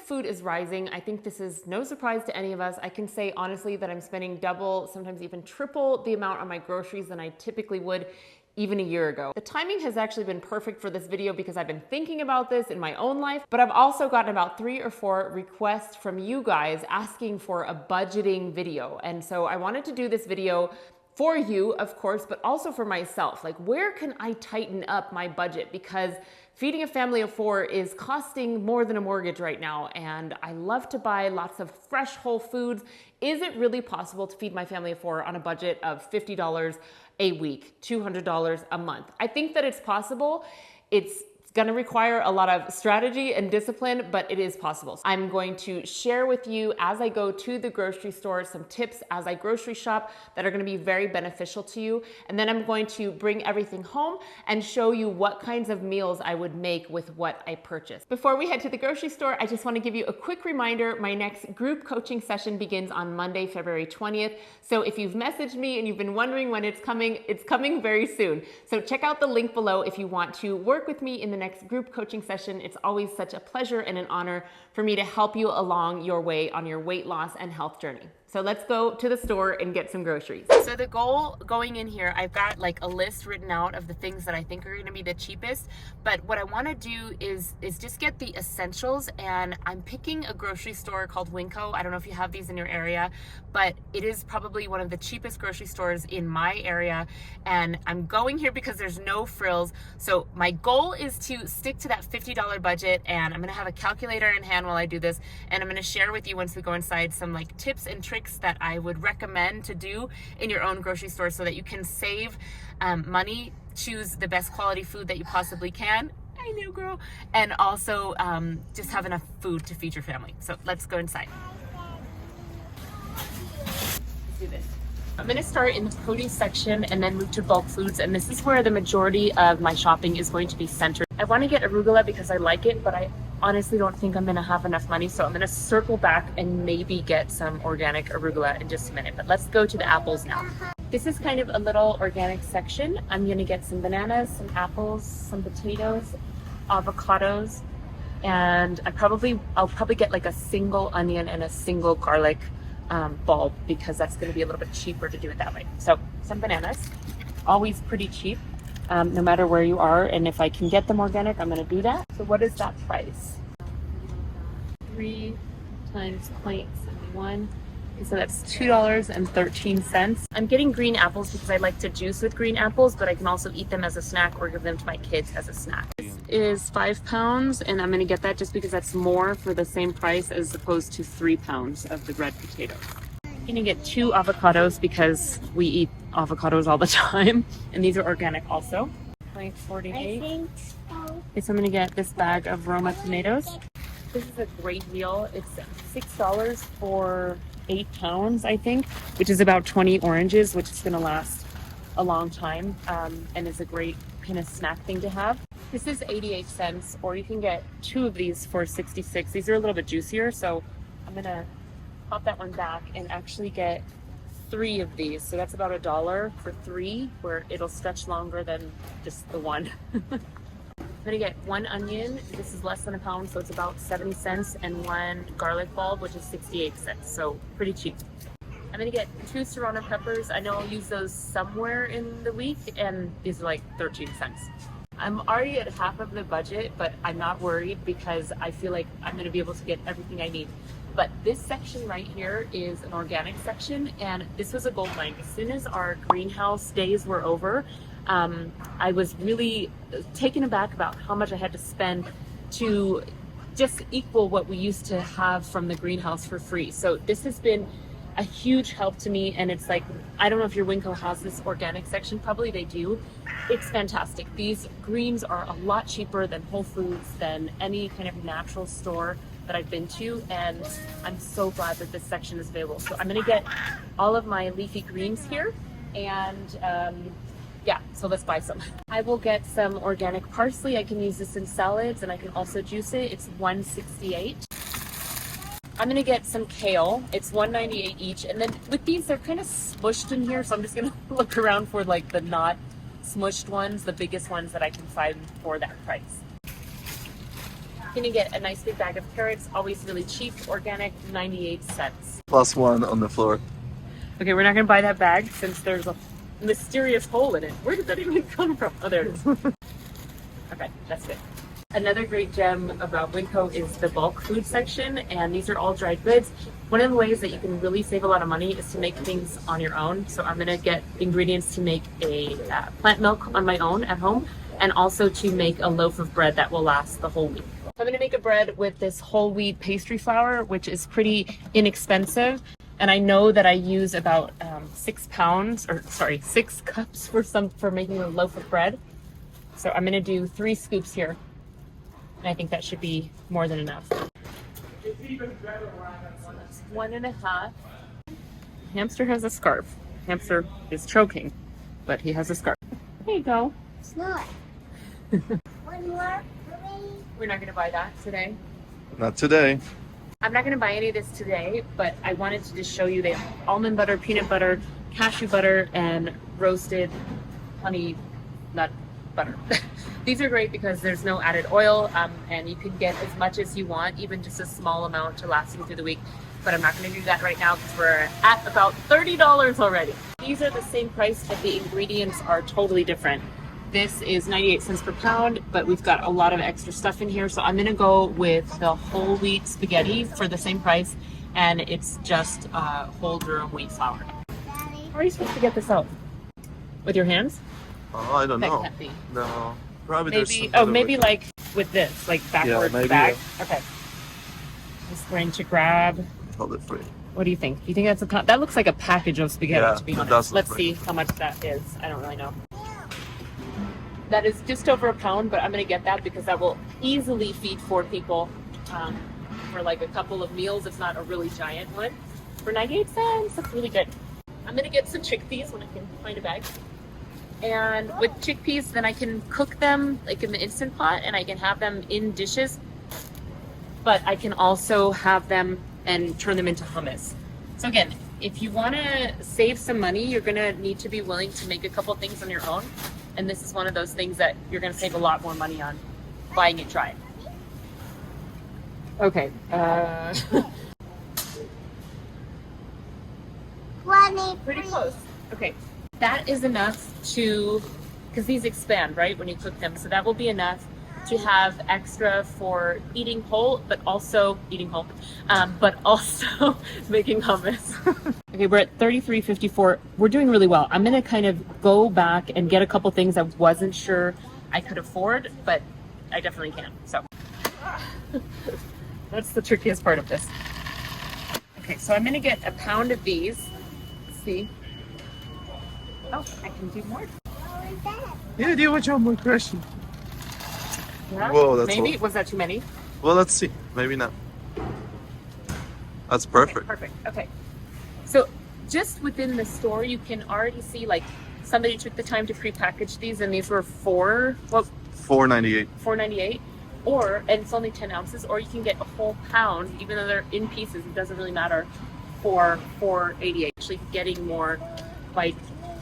food is rising. I think this is no surprise to any of us. I can say honestly that I'm spending double, sometimes even triple the amount on my groceries than I typically would even a year ago. The timing has actually been perfect for this video because I've been thinking about this in my own life, but I've also gotten about 3 or 4 requests from you guys asking for a budgeting video. And so I wanted to do this video for you, of course, but also for myself. Like, where can I tighten up my budget? Because feeding a family of 4 is costing more than a mortgage right now, and I love to buy lots of fresh whole foods. Is it really possible to feed my family of 4 on a budget of $50 a week, $200 a month? I think that it's possible. It's gonna require a lot of strategy and discipline, but it is possible. I'm going to share with you as I go to the grocery store some tips as I grocery shop that are gonna be very beneficial to you. And then I'm going to bring everything home and show you what kinds of meals I would make with what I purchased. Before we head to the grocery store, I just wanna give you a quick reminder. My next group coaching session begins on Monday, February 20th. So if you've messaged me and you've been wondering when it's coming very soon. So check out the link below if you want to work with me in the next group coaching session. It's always such a pleasure and an honor for me to help you along your way on your weight loss and health journey. So let's go to the store and get some groceries. So the goal going in here, I've got like a list written out of the things that I think are gonna be the cheapest, but what I wanna do is just get the essentials, and I'm picking a grocery store called Winco. I don't know if you have these in your area, but it is probably one of the cheapest grocery stores in my area, and I'm going here because there's no frills. So my goal is to stick to that $50 budget, and I'm gonna have a calculator in hand while I do this, and I'm gonna share with you once we go inside some like tips and tricks that I would recommend to do in your own grocery store so that you can save money, choose the best quality food that you possibly can. I know, girl. And also just have enough food to feed your family. So let's go inside. Let's do this. I'm going to start in the produce section and then move to bulk foods, and this is where the majority of my shopping is going to be centered. I want to get arugula because I like it, but I honestly don't think I'm going to have enough money, so I'm going to circle back and maybe get some organic arugula in just a minute. But let's go to the apples now. This is kind of a little organic section. I'm going to get some bananas, some apples, some potatoes, avocados, and I'll probably get like a single onion and a single garlic bulb, because that's going to be a little bit cheaper to do it that way. So some bananas, always pretty cheap, no matter where you are, and if I can get them organic, I'm going to do that. So what is that price? 3 times 0.71. So that's $2.13. I'm getting green apples because I like to juice with green apples, but I can also eat them as a snack or give them to my kids as a snack. This is 5 pounds, and I'm going to get that just because that's more for the same price as opposed to 3 pounds of the red potatoes. I'm going to get 2 avocados because we eat avocados all the time, and these are organic also. 0.48. I think so. Okay, so I'm going to get this bag of Roma tomatoes. This is a great deal. It's $6 for 8 pounds, I think, which is about 20 oranges, which is going to last a long time, and is a great kind of snack thing to have. This is 88 cents, or you can get 2 of these for 66. These are a little bit juicier, so I'm going to pop that one back and actually get 3 of these. So that's about $1 for 3, where it'll stretch longer than just the one. I'm gonna get 1 onion. This is less than a pound, so it's about 70 cents, and 1 garlic bulb, which is 68 cents, so pretty cheap. I'm gonna get 2 serrano peppers. I know I'll use those somewhere in the week, and these are like 13 cents. I'm already at half of the budget, but I'm not worried because I feel like I'm gonna be able to get everything I need. But this section right here is an organic section, and this was a gold mine. As soon as our greenhouse days were over, I was really taken aback about how much I had to spend to just equal what we used to have from the greenhouse for free. So this has been a huge help to me, and it's like, I don't know if your Winco has this organic section, probably they do. It's fantastic. These greens are a lot cheaper than Whole Foods, than any kind of natural store that I've been to, and I'm so glad that this section is available. So I'm gonna get all of my leafy greens here, and yeah, so let's buy some. I will get some organic parsley. I can use this in salads, and I can also juice it. It's $1.68. I'm gonna get some kale. It's $1.98 each, and then with these, they're kind of smushed in here, so I'm just gonna look around for like the not smushed ones, the biggest ones that I can find for that price. gonna get a nice big bag of carrots, always really cheap, organic, 98 cents. +1 on the floor. Okay, we're not gonna buy that bag since there's a mysterious hole in it. Where did that even come from? Oh, there it is. Okay, that's good. Another great gem about Winco is the bulk food section, and these are all dried goods. One of the ways that you can really save a lot of money is to make things on your own. So I'm gonna get ingredients to make a plant milk on my own at home, and also to make a loaf of bread that will last the whole week. I'm gonna make a bread with this whole wheat pastry flour, which is pretty inexpensive. And I know that I use about 6 cups for making a loaf of bread. So I'm gonna do 3 scoops here. And I think that should be more than enough. It's even better so that's 1.5. Hamster has a scarf. Hamster is choking, but he has a scarf. There you go. It's not. One more for me. We're not gonna buy that today. Not today. I'm not gonna buy any of this today, but I wanted to just show you they have almond butter, peanut butter, cashew butter, and roasted honey nut butter. These are great because there's no added oil, and you can get as much as you want, even just a small amount to last you through the week. But I'm not gonna do that right now because we're at about $30 already. These are the same price, but the ingredients are totally different. This is 98 cents per pound, but we've got a lot of extra stuff in here. So I'm gonna go with the whole wheat spaghetti for the same price, and it's just whole durum wheat flour. Daddy. How are you supposed to get this out? With your hands? Oh, I don't That know. can't be. No. Probably there's Maybe, some oh, other maybe way. like with this, like backward maybe, bag. Okay. Just going to grab, Hold it for you. what do you think? Do you think that's that looks like a package of spaghetti, Yeah, to be it honest. does look Let's like see how much that is. I don't really know. That is just over a pound, but I'm gonna get that because that will easily feed 4 people for like a couple of meals, if not a really giant one. For 98 cents, that's really good. I'm gonna get some chickpeas when I can find a bag. And with chickpeas, then I can cook them like in the Instant Pot, and I can have them in dishes, but I can also have them and turn them into hummus. So again, if you wanna save some money, you're gonna need to be willing to make a couple things on your own. And this is one of those things that you're gonna save a lot more money on buying it dry. Okay, 20. pretty close. Okay, that is enough to, because these expand, right, when you cook them. So that will be enough to have extra for eating whole, but also making hummus. Okay, we're at 33.54. We're doing really well. I'm gonna kind of go back and get a couple things I wasn't sure I could afford, but I definitely can. So that's the trickiest part of this. Okay, so I'm gonna get a pound of these. Let's see. Oh, I can do more. What was that? Yeah, do you want your more question? Yeah, Whoa, that's maybe. a- Was that too many? Well, let's see. Maybe not. That's perfect. Okay, perfect. Okay. So just within the store, you can already see like somebody took the time to pre-package these, and these were $4.98. $4.98, and it's only 10 ounces, or you can get a whole pound, even though they're in pieces, it doesn't really matter, for $4.88. Actually getting more by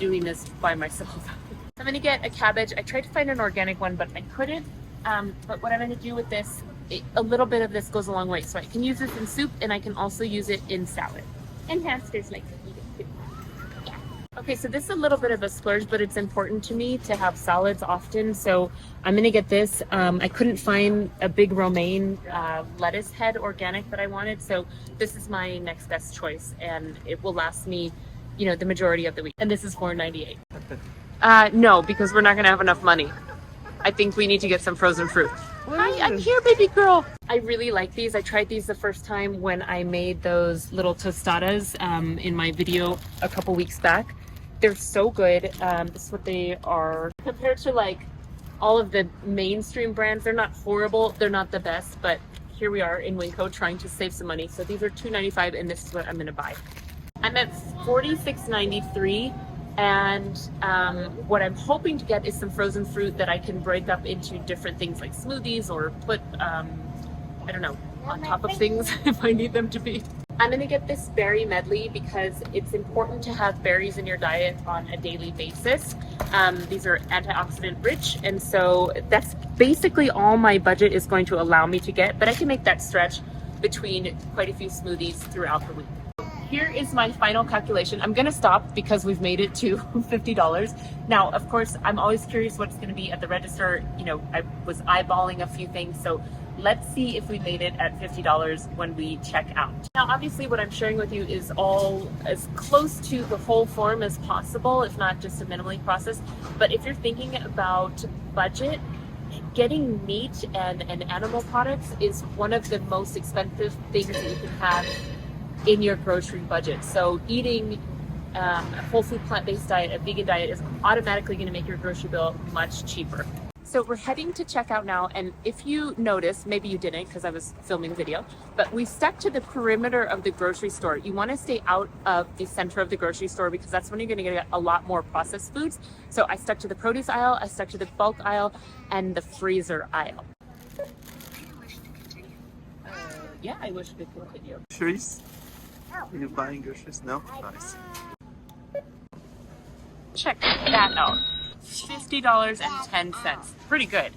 doing this by myself. I'm gonna get a cabbage. I tried to find an organic one, but I couldn't. But what I'm gonna do with this, a little bit of this goes a long way. So I can use this in soup, and I can also use it in salad. And hamsters like to eat it too. Yeah. Okay, so this is a little bit of a splurge, but it's important to me to have salads often. So I'm gonna get this. I couldn't find a big romaine lettuce head organic that I wanted. So this is my next best choice, and it will last me, you know, the majority of the week. And this is $4.98. No, because we're not gonna have enough money. I think we need to get some frozen fruit. Hi, I'm here, baby girl. I really like these. I tried these the first time when I made those little tostadas in my video a couple weeks back. They're so good. This is what they are. Compared to like all of the mainstream brands, they're not horrible. They're not the best, but here we are in Winco trying to save some money. So these are $2.95, and this is what I'm gonna buy. I'm at $46.93. And what I'm hoping to get is some frozen fruit that I can break up into different things like smoothies, or put, I don't know, on top of things if I need them to be. I'm gonna get this berry medley because it's important to have berries in your diet on a daily basis. These are antioxidant rich, and so that's basically all my budget is going to allow me to get, but I can make that stretch between quite a few smoothies throughout the week. Here is my final calculation. I'm gonna stop because we've made it to $50. Now, of course, I'm always curious what's gonna be at the register. You know, I was eyeballing a few things, so let's see if we made it at $50 when we check out. Now, obviously what I'm sharing with you is all as close to the whole form as possible, if not just a minimally processed. But if you're thinking about budget, getting meat and animal products is one of the most expensive things that you can have in your grocery budget. So eating a whole food plant-based diet, a vegan diet, is automatically going to make your grocery bill much cheaper. So we're heading to checkout now, and if you notice, maybe you didn't because I was filming video, but we stuck to the perimeter of the grocery store. You want to stay out of the center of the grocery store because that's when you're going to get a lot more processed foods. So I stuck to the produce aisle, I stuck to the bulk aisle, and the freezer aisle. Yeah, I wish we could continue. Groceries? Are you buying groceries? No? Nice. Check that out. $50.10. Pretty good.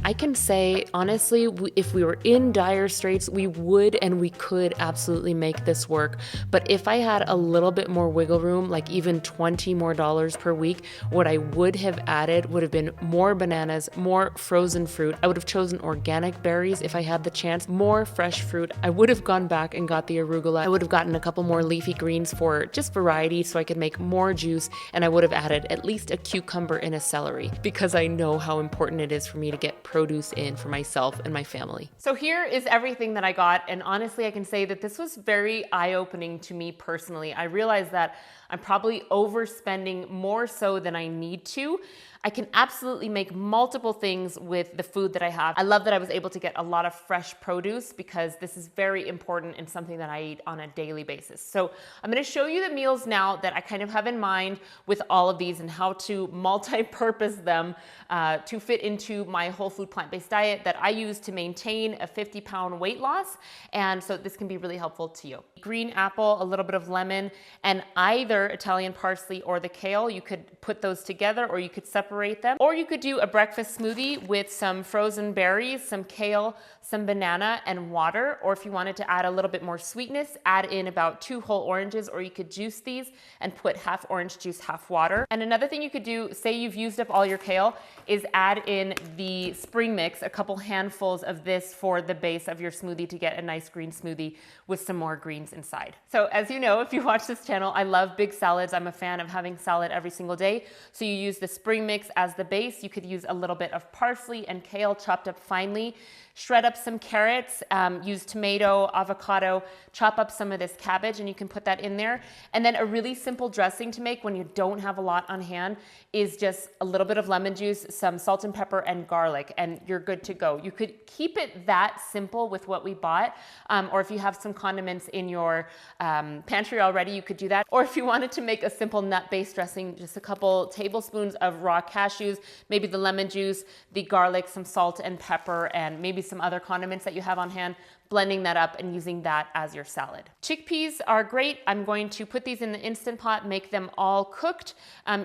I can say, honestly, if we were in dire straits, we would and we could absolutely make this work. But if I had a little bit more wiggle room, like even $20 more per week, what I would have added would have been more bananas, more frozen fruit. I would have chosen organic berries if I had the chance, more fresh fruit. I would have gone back and got the arugula. I would have gotten a couple more leafy greens for just variety so I could make more juice, and I would have added at least a cucumber and a celery because I know how important it is for me to get produce in for myself and my family. So here is everything that I got, and honestly I can say that this was very eye-opening to me personally. I realized that I'm probably overspending more so than I need to. I can absolutely make multiple things with the food that I have. I love that I was able to get a lot of fresh produce because this is very important and something that I eat on a daily basis. So I'm gonna show you the meals now that I kind of have in mind with all of these and how to multi-purpose them to fit into my whole food plant-based diet that I use to maintain a 50-pound weight loss. And so this can be really helpful to you. Green apple, a little bit of lemon, and either Italian parsley or the kale. You could put those together or you could separate them. Or you could do a breakfast smoothie with some frozen berries, some kale, some banana, and water. Or if you wanted to add a little bit more sweetness, add in about 2 whole oranges, or you could juice these and put half orange juice, half water. And another thing you could do, say you've used up all your kale, is add in the spring mix, a couple handfuls of this for the base of your smoothie to get a nice green smoothie with some more greens inside. So as you know, if you watch this channel, I love big salads. I'm a fan of having salad every single day. So you use the spring mix as the base. You could use a little bit of parsley and kale chopped up finely. Shred up some carrots, use tomato, avocado, chop up some of this cabbage, and you can put that in there. And then a really simple dressing to make when you don't have a lot on hand is just a little bit of lemon juice, some salt and pepper, and garlic, and you're good to go. You could keep it that simple with what we bought, or if you have some condiments in your pantry already, you could do that. Or if you wanted to make a simple nut-based dressing, just a couple tablespoons of raw cashews, maybe the lemon juice, the garlic, some salt and pepper, and maybe some other condiments that you have on hand, blending that up and using that as your salad. Chickpeas are great. I'm going to put these in the Instant Pot, make them all cooked.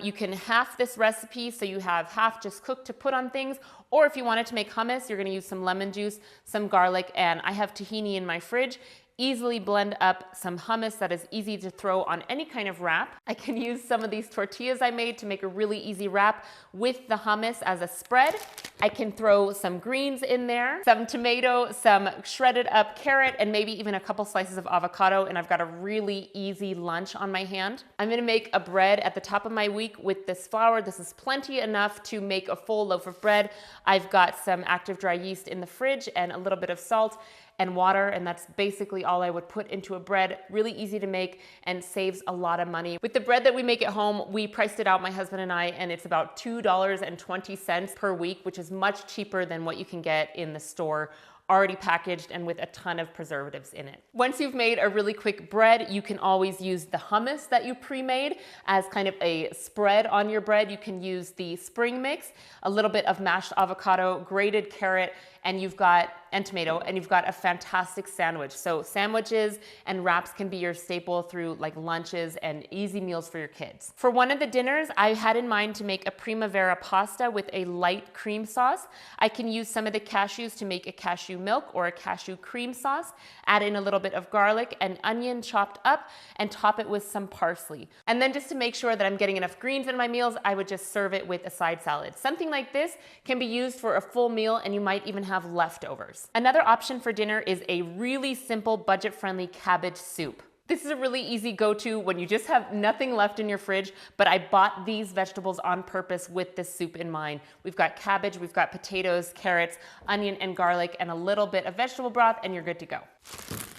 You can half this recipe, so you have half just cooked to put on things, or if you wanted to make hummus, you're gonna use some lemon juice, some garlic, and I have tahini in my fridge. Easily blend up some hummus that is easy to throw on any kind of wrap. I can use some of these tortillas I made to make a really easy wrap with the hummus as a spread. I can throw some greens in there, some tomato, some shredded up carrot, and maybe even a couple slices of avocado, and I've got a really easy lunch on my hand. I'm gonna make a bread at the top of my week with this flour. This is plenty enough to make a full loaf of bread. I've got some active dry yeast in the fridge and a little bit of salt and water, and that's basically all I would put into a bread. Really easy to make and saves a lot of money. With the bread that we make at home, we priced it out, my husband and I, and it's about $2.20 per week, which is much cheaper than what you can get in the store already packaged and with a ton of preservatives in it. Once you've made a really quick bread, you can always use the hummus that you pre-made as kind of a spread on your bread. You can use the spring mix, a little bit of mashed avocado, grated carrot, and tomato, and you've got a fantastic sandwich. So sandwiches and wraps can be your staple through like lunches and easy meals for your kids. For one of the dinners, I had in mind to make a primavera pasta with a light cream sauce. I can use some of the cashews to make a cashew milk or a cashew cream sauce, add in a little bit of garlic and onion chopped up, and top it with some parsley. And then just to make sure that I'm getting enough greens in my meals, I would just serve it with a side salad. Something like this can be used for a full meal, and you might even have leftovers. Another option for dinner is a really simple, budget-friendly cabbage soup. This is a really easy go-to when you just have nothing left in your fridge, but I bought these vegetables on purpose with this soup in mind. We've got cabbage, we've got potatoes, carrots, onion and garlic, and a little bit of vegetable broth, and you're good to go.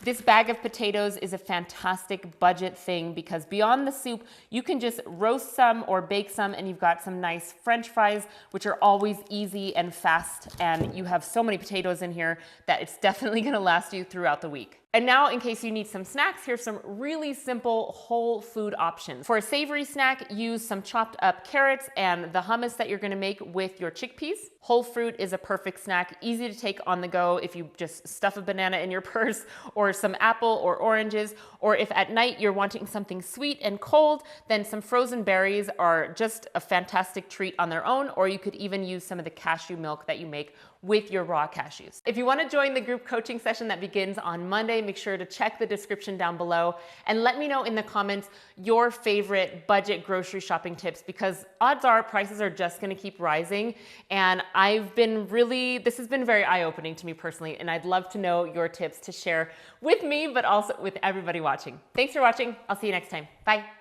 This bag of potatoes is a fantastic budget thing because beyond the soup, you can just roast some or bake some, and you've got some nice French fries, which are always easy and fast, and you have so many potatoes in here that it's definitely gonna last you throughout the week. And now, in case you need some snacks, here's some really simple whole food options. For a savory snack, use some chopped up carrots and the hummus that you're gonna make with your chickpeas. Whole fruit is a perfect snack, easy to take on the go if you just stuff a banana in your purse, or some apple or oranges, or if at night you're wanting something sweet and cold, then some frozen berries are just a fantastic treat on their own, or you could even use some of the cashew milk that you make with your raw cashews. If you want to join the group coaching session that begins on Monday, make sure to check the description down below and let me know in the comments your favorite budget grocery shopping tips, because odds are prices are just going to keep rising, and this has been very eye-opening to me personally, and I'd love to know your tips to share with me, but also with everybody watching. Thanks for watching. I'll see you next time. Bye.